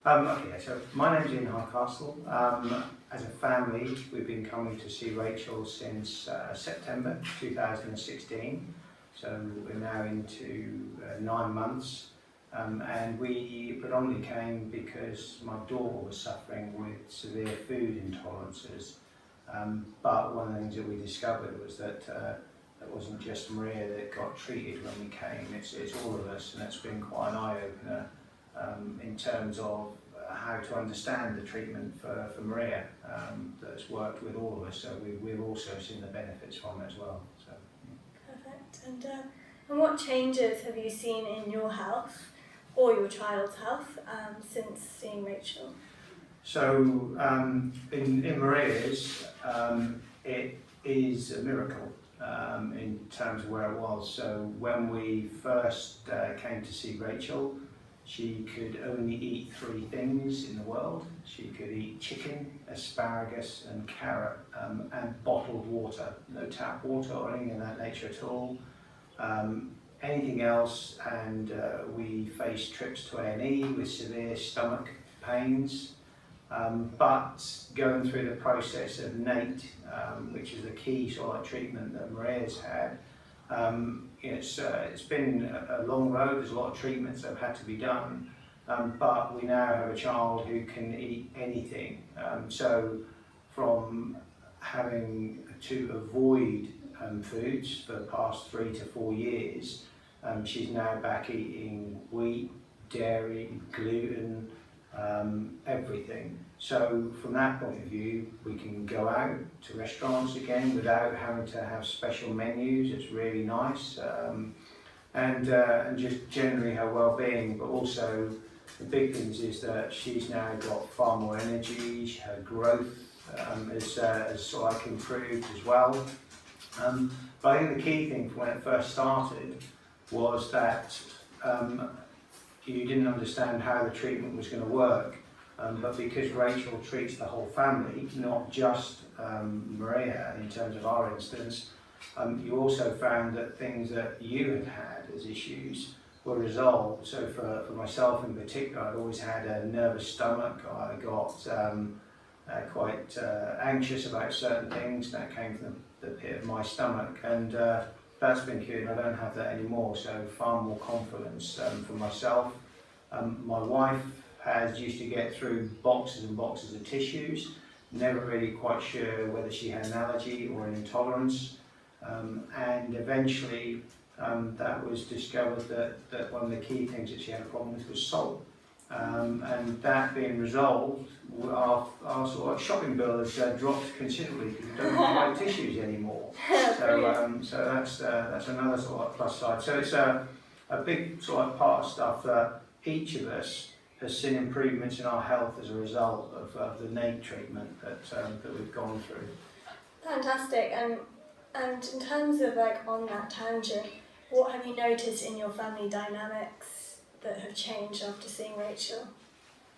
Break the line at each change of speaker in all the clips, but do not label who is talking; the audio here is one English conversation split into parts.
Okay, so my name's Ian Hardcastle. As a family, we've been coming to see Rachel since September 2016. So we're now into 9 months. And we predominantly came because my daughter was suffering with severe food intolerances. But one of the things that we discovered was that it wasn't just Maria that got treated when we came, it's all of us, and it's been quite an eye-opener in terms of how to understand the treatment for Maria that's worked with all of us. So we've also seen the benefits from it as well. So.
Perfect. And what changes have you seen in your health or your child's health since seeing Rachel?
So in Maria's, it is a miracle in terms of where it was. So when we first came to see Rachel, she could only eat 3 things in the world. She could eat chicken, asparagus and carrot and bottled water. No tap water or anything of that nature at all. Anything else, and we faced trips to A&E with severe stomach pains. But going through the process of NATE, which is the key sort of treatment that Maria's had, it's been a long road. There's a lot of treatments that have had to be done, but we now have a child who can eat anything. So from having to avoid foods for the past 3 to 4 years, she's now back eating wheat, dairy, gluten, everything. So from that point of view, we can go out to restaurants again without having to have special menus. It's really nice, and just generally her well-being. But also the big things is that she's now got far more energy. Her growth has sort of improved as well. But I think the key thing from when it first started was that you didn't understand how the treatment was going to work. But because Rachel treats the whole family, not just Maria in terms of our instance, you also found that things that you had had as issues were resolved. So for myself in particular, I'd always had a nervous stomach. I got quite anxious about certain things. That came from the pit of my stomach, and that's been cured. I don't have that anymore, so far more confidence for myself. My wife used to get through boxes and boxes of tissues, never really quite sure whether she had an allergy or an intolerance, and eventually that was discovered that one of the key things that she had a problem with was salt, and that being resolved, our sort of shopping bill has dropped considerably because we don't buy tissues anymore. So that's another sort of plus side. So it's a big sort of part of stuff that each of us has seen improvements in our health as a result of the NATE treatment that we've gone through.
Fantastic. And in terms of on that tangent, what have you noticed in your family dynamics that have changed after seeing Rachel?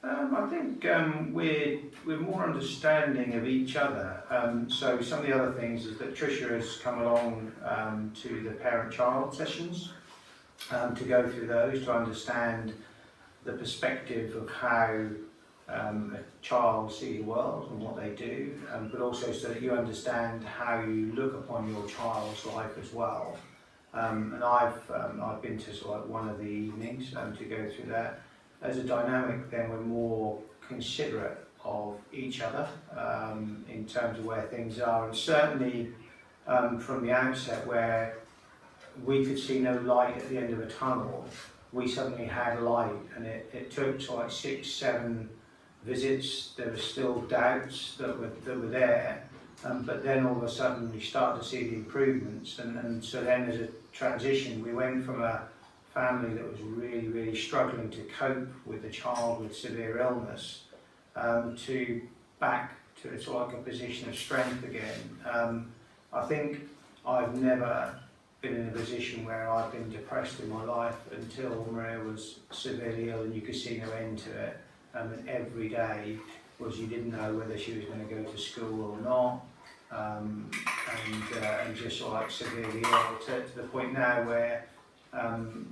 I think we're more understanding of each other. So some of the other things is that Tricia has come along to the parent-child sessions to go through those to understand the perspective of how a child sees the world and what they do, but also so that you understand how you look upon your child's life as well. And I've been to sort of one of the evenings to go through that. As a dynamic, then we're more considerate of each other in terms of where things are, and certainly from the outset where we could see no light at the end of a tunnel, we suddenly had light, and it took like 6, 7 visits. There were still doubts that were there, but then all of a sudden we started to see the improvements, and so then as a transition, we went from a family that was really, really struggling to cope with a child with severe illness to back to sort of like a position of strength again. I think I've never been in a position where I've been depressed in my life until Maria was severely ill and you could see no end to it. And every day was you didn't know whether she was going to go to school or not, and just sort of like severely ill to the point now where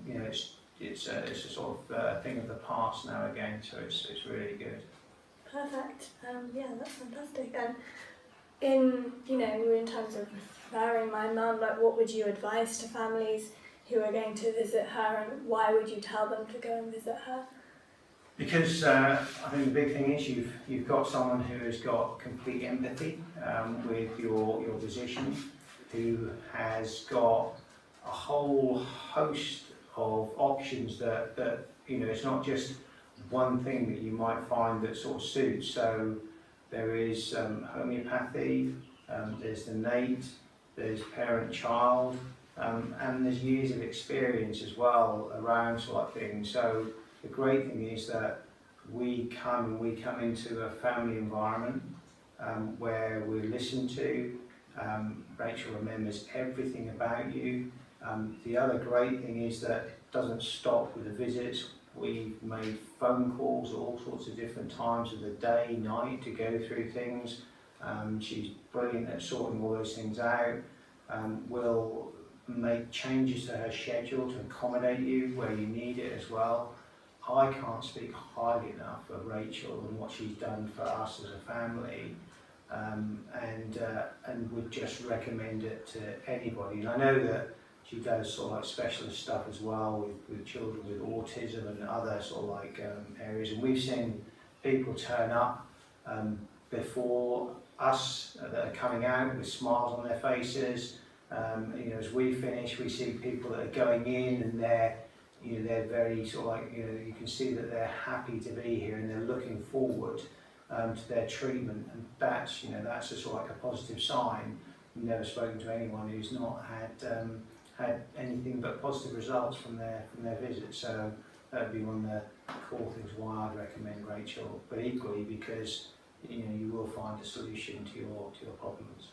it's it's a sort of thing of the past now again. So it's really good.
Perfect. Yeah, that's fantastic. And in terms of referring my mum, like what would you advise to families who are going to visit her, and why would you tell them to go and visit her?
Because I think the big thing is you've got someone who has got complete empathy with your position, who has got a whole host of options that it's not just one thing that you might find that sort of suits. So there is homeopathy, there's the innate, there's parent-child, and there's years of experience as well around sort of things. So the great thing is that we come into a family environment where we're listened to. Rachel remembers everything about you. The other great thing is that it doesn't stop with the visits. We've made phone calls at all sorts of different times of the day, night, to go through things. She's brilliant at sorting all those things out. We'll make changes to her schedule to accommodate you where you need it as well. I can't speak highly enough of Rachel and what she's done for us as a family, and would just recommend it to anybody. And I know that she does sort of like specialist stuff as well with children with autism and other sort of like areas. And we've seen people turn up before us that are coming out with smiles on their faces. As we finish, we see people that are going in and they're very sort of like, you can see that they're happy to be here and they're looking forward to their treatment, and that's a sort of like a positive sign. We've never spoken to anyone who's not had anything but positive results from their visit. So that would be one of the core things why I'd recommend Rachel, but equally because you will find a solution to your problems.